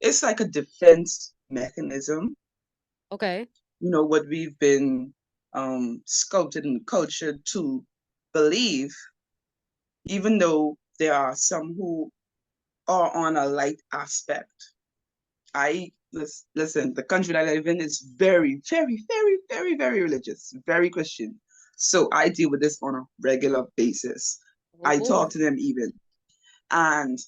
it's like a defense mechanism. Okay. You know, what we've been sculpted and cultured to believe, even though there are some who are on a light aspect. Listen, the country that I live in is very, very, very, very, very religious, very Christian. So I deal with this on a regular basis. Oh I boy. talk to them even. And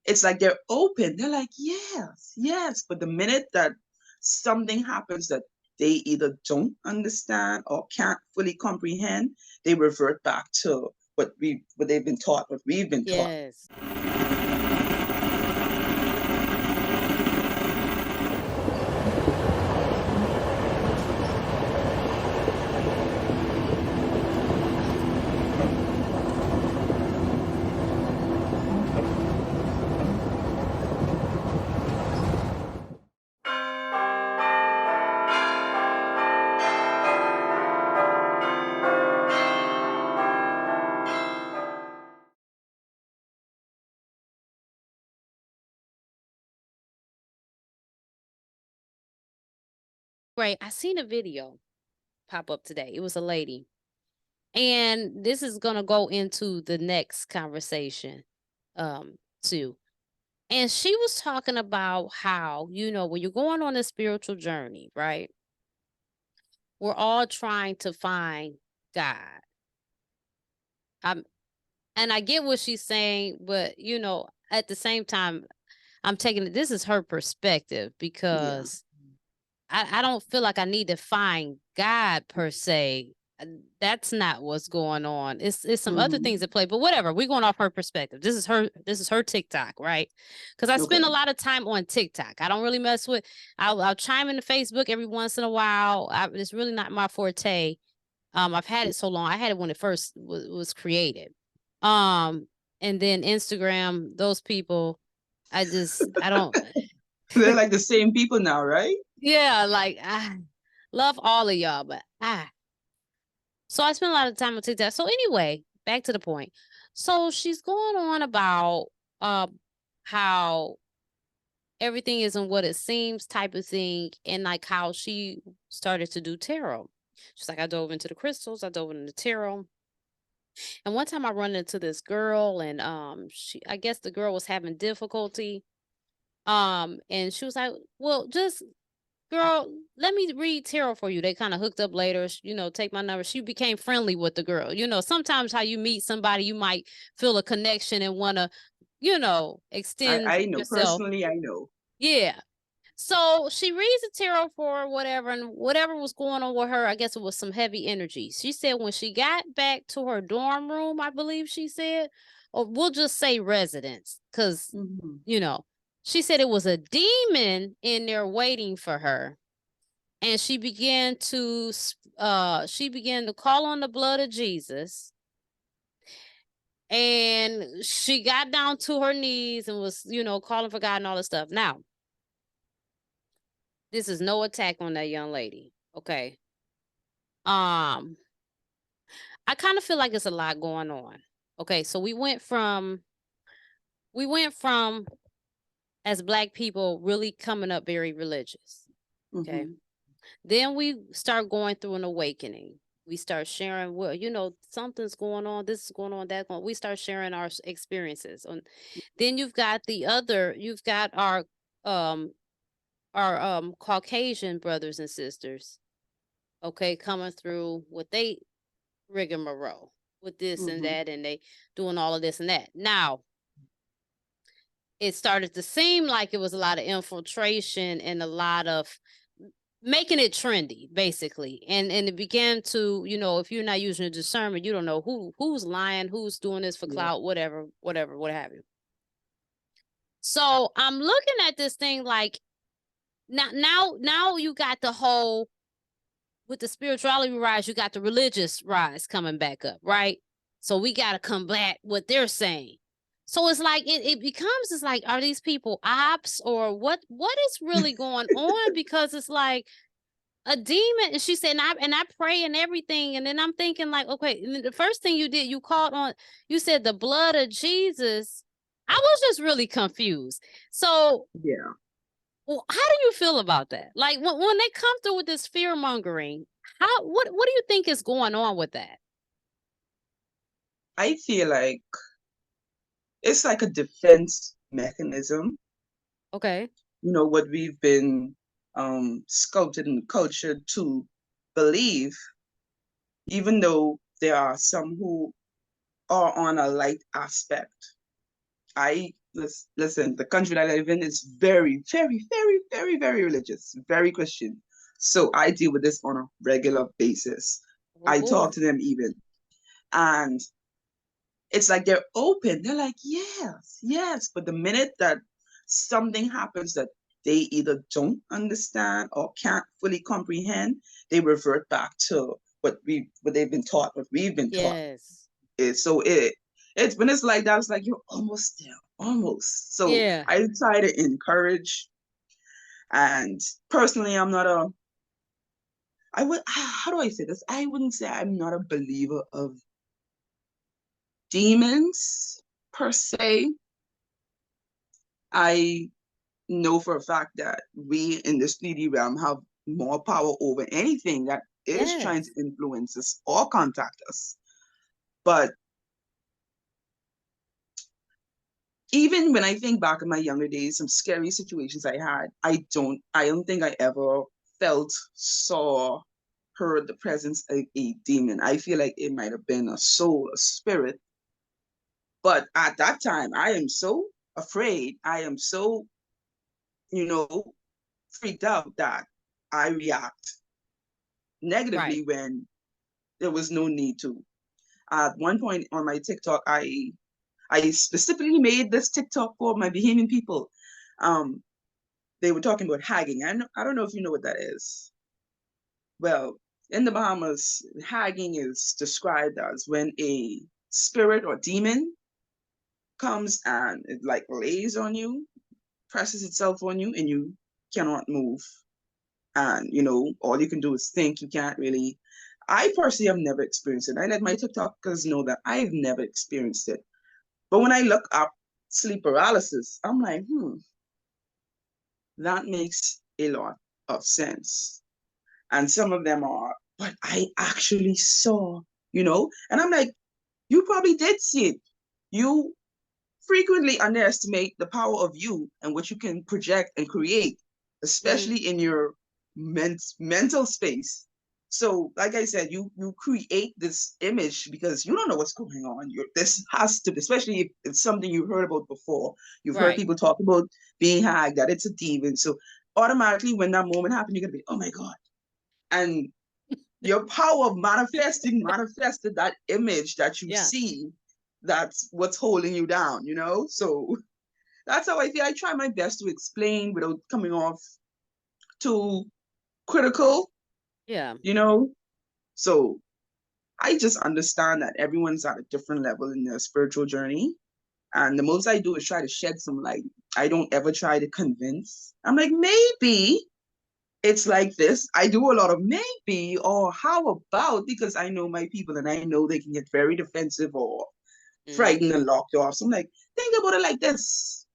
it's like they're open. They're like, yes, yes. But the minute that something happens that they either don't understand or can't fully comprehend, they revert back to what they've been taught, what we've been taught. Yes. Right. I seen a video pop up today. It was a lady. And this is gonna go into the next conversation, too. And she was talking about how, when you're going on a spiritual journey, right? We're all trying to find God. I'm and I get what she's saying, but at the same time, I'm taking it. This is her perspective Yeah. because I don't feel like I need to find God per se. That's not what's going on. It's some other things Mm-hmm. at play, but whatever. We're going off her perspective. This is her TikTok, right? Because I spend Okay. a lot of time on TikTok. I don't really mess with. I'll chime into Facebook every once in a while. It's really not my forte. I've had it so long. I had it when it first was created. Um, and then Instagram, those people, I don't. They're like the same people now, right? Yeah, like I love all of y'all, but so I spent a lot of time on TikTok. So anyway, back to the point. So she's going on about uh how everything isn't what it seems type of thing, and like how she started to do tarot. She's like, I dove into the crystals, I dove into tarot. And one time I run into this girl, and I guess the girl was having difficulty. And she was like, well, just girl, let me read tarot for you. They kind of hooked up later, take my number. She became friendly with the girl. Sometimes how you meet somebody, you might feel a connection and want to, extend I know. yourself. Personally, I know. Yeah. So she reads the tarot for her, whatever, and whatever was going on with her, I guess it was some heavy energy. She said when she got back to her dorm room, I believe she said, or we'll just say residence, because, Mm-hmm. she said it was a demon in there waiting for her. And she began to call on the blood of Jesus. And she got down to her knees and was, calling for God and all this stuff. Now, this is no attack on that young lady. Okay. I kind of feel like it's a lot going on. Okay, so we went from as Black people really coming up very religious. Okay. Mm-hmm. Then we start going through an awakening. We start sharing, well, something's going on, this is going on, that going. We start sharing our experiences. And then you've got um Caucasian brothers and sisters, okay, coming through what they rigmarole with this and Mm-hmm. that, and they doing all of this and that. Now, it started to seem like it was a lot of infiltration and a lot of making it trendy, basically. And it began to, if you're not using a discernment, you don't know who's lying, who's doing this for Yeah. clout, whatever, what have you. So I'm looking at this thing like now you got the whole, with the spirituality rise, you got the religious rise coming back up, right? So we got to combat what they're saying. So it's like it becomes, it's like, are these people ops or what is really going on? Because it's like a demon. And she said, and I pray and everything. And then I'm thinking like, okay, the first thing you did, you called on, you said the blood of Jesus. I was just really confused. So Yeah. well, how do you feel about that? Like when they come through with this fear mongering, what do you think is going on with that? I feel like it's like a defense mechanism. Okay. You know, what we've been sculpted in the culture to believe, even though there are some who are on a light aspect. Listen, the country that I live in is very, very, very, very, very religious, very Christian. So I deal with this on a regular basis. Oh I boy. talk to them even. And it's like they're open. They're like, yes, yes. But the minute that something happens that they either don't understand or can't fully comprehend, they revert back to what they've been taught, what we've been taught. Yes. It's when it's like that, it's like you're almost there, almost. So Yeah. I try to encourage. And personally, I'm not a I would how do I say this? I wouldn't say I'm not a believer of demons per se. I know for a fact that we in the 3D realm have more power over anything that is trying to Yes. influence us or contact us. But even when I think back in my younger days, some scary situations I had, I don't think I ever felt, saw, heard the presence of a demon. I feel like it might have been a soul, a spirit. But at that time, I am so afraid. I am so, you know, freaked out that I react Right. negatively when there was no need to. At one point on my TikTok, I specifically made this TikTok for my Bahamian people. Um, they were talking about hagging. I don't know if you know what that is. Well, in the Bahamas, hagging is described as when a spirit or demon comes and it like lays on you, presses itself on you, and you cannot move. And all you can do is think. You can't really. I personally have never experienced it. I let my TikTokers know that I've never experienced it. But when I look up sleep paralysis, I'm like, that makes a lot of sense. And some of them are, but I actually saw, and I'm like, you probably did see it. You frequently underestimate the power of you and what you can project and create, Mm-hmm. especially in your mental space. So, like I said, you create this image because you don't know what's going on. This has to, especially if it's something you've heard about before. You've heard Right. people talk about being hacked, that it's a demon. So automatically, when that moment happens, you're gonna be, oh my god. And your power of manifested that image that you Yeah. see. That's what's holding you down. So that's how I feel. I try my best to explain without coming off too critical, Yeah. you know. So I just understand that everyone's at a different level in their spiritual journey. And the most I do is try to shed some light. I don't ever try to convince. I'm like, maybe it's like this. I do a lot of maybe or how about, because I know my people and I know they can get very defensive or Mm-hmm. frightened and locked off. So I'm like, think about it like this.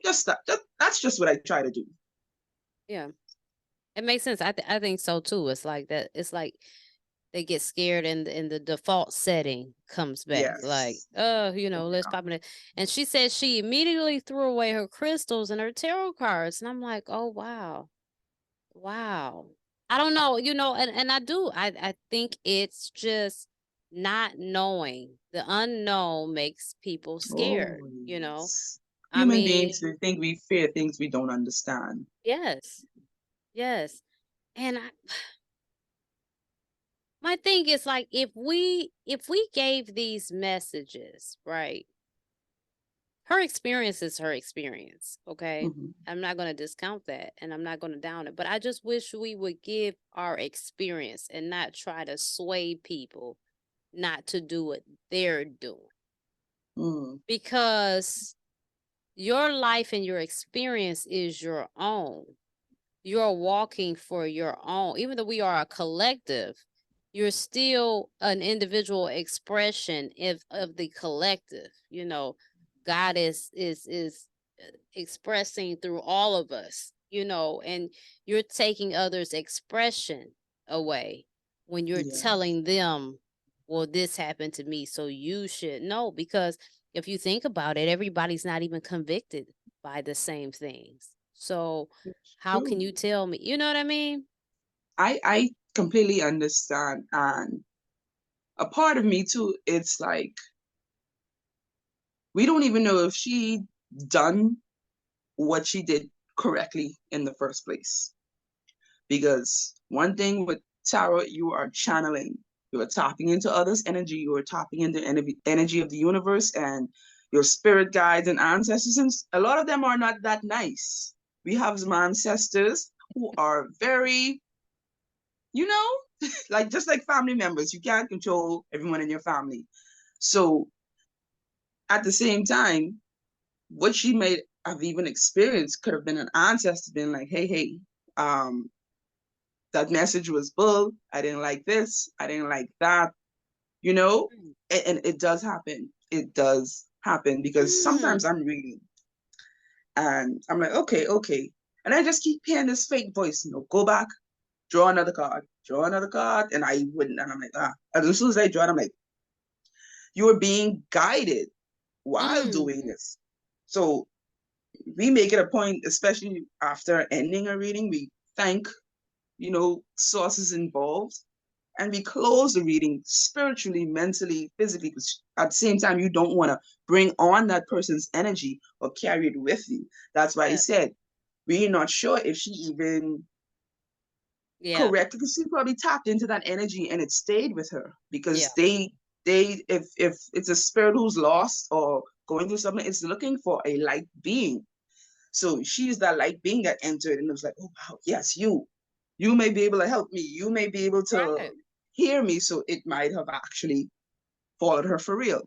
Just that's just what I try to do. Yeah. It makes sense. I think so too. It's like that. It's like they get scared and the default setting comes back. Like, Yes. let's pop it in. And she said she immediately threw away her crystals and her tarot cards. And I'm like, oh wow. Wow. I don't know, and I think it's just not knowing. The unknown makes people scared, Oh, you know. yes. I Human mean, beings, we think we fear things we don't understand. yes. Yes. And my thing is like if we gave these messages, right? Her experience is her experience, okay? Mhm. I'm not going to discount that and I'm not going to down it, but I just wish we would give our experience and not try to sway people not to do what they're doing. Mm. Because your life and your experience is your own. You're walking for your own. Even though we are a collective, you're still an individual expression of the collective, God is expressing through all of us, and you're taking others' expression away when you're Yeah, telling them, well, this happened to me, so you should know. Because if you think about it, everybody's not even convicted by the same things. So it's how can true. you tell me? You know what I mean? I completely understand. And a part of me too, it's like we don't even know if she done what she did correctly in the first place. Because one thing with tarot, you are channeling, you are tapping into others' energy, you are tapping into energy of the universe and your spirit guides and ancestors. And a lot of them are not that nice. We have some ancestors who are very, you know, like just like family members. You can't control everyone in your family. So at the same time, what she might have even experienced could have been an ancestor being like, hey, um, that message was bull. I didn't like this. I didn't like that. You know, and it does happen. It does happen because sometimes I'm reading and I'm like, okay. And I just keep hearing this fake voice, go back, draw another card. And I wouldn't. And I'm like, And as soon as I draw it, I'm like, you are being guided while doing this. So we make it a point, especially after ending a reading, we thank, sources involved and we close the reading spiritually, mentally, physically, because at the same time, you don't want to bring on that person's energy or carry it with you. That's why I Yeah. said we're not sure if she even Yeah. corrected, because she probably tapped into that energy and it stayed with her Yeah. because if it's a spirit who's lost or going through something, it's looking for a light being. So she's that light being that entered and it was like, oh wow, yes, you may be able to help me. You may be able to Right. hear me. So it might have actually followed her for real.